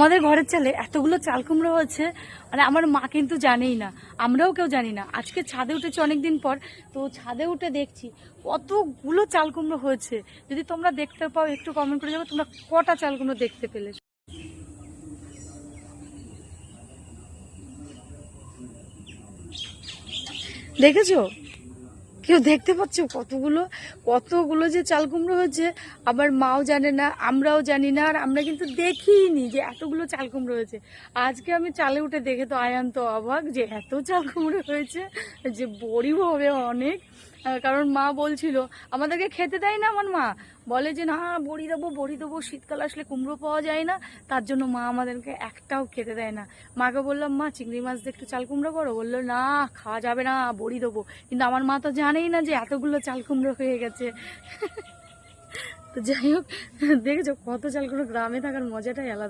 আমাদের ঘরের চালে এতগুলো চাল কুমড়ো হয়েছে, মানে আমার মা কিন্তু জানেই না, আমরাও কেউ জানি না। আজকে ছাদে উঠেছি অনেকদিন পর, তো ছাদে উঠে দেখছি কতগুলো চাল কুমড়ো হয়েছে। যদি তোমরা দেখতে পাও একটু কমেন্ট করে যাবো তোমরা কটা চাল কুমড়ো দেখতে পেলে। দেখেছো? কেউ দেখতে পাচ্ছ কতগুলো কতগুলো যে চাল কুমড়ো হয়েছে? আবার মাও জানে না, আমরাও জানি না, আর আমরা কিন্তু দেখিনি যে এতগুলো চাল কুমড়ো হয়েছে। আজকে আমি চালে উঠে দেখে তো আয়ান তো অবাক যে এত চাল কুমড়ো হয়েছে, যে বড়িও হবে অনেক। কারণ মা বলছিল, আমাদেরকে খেতে দেয় না আমার মা, বলে যে না বড়ি দেবো বড়ি দেবো, শীতকাল আসলে কুমড়ো পাওয়া যায় না, তার জন্য মা আমাদেরকে একটাও খেতে দেয় না। মাকে বললাম মা চিংড়ি মাছ দিয়ে একটু চাল কুমড়ো করো, বললো না খাওয়া যাবে না, বড়ি দেবো। কিন্তু আমার মা তো জানেই না যে এতগুলো চাল কুমড়ো হয়ে গেছে। তো যাই হোক, দেখেছো কত চাল কুমড়ো, গ্রামে থাকার মজাটাই আলাদা।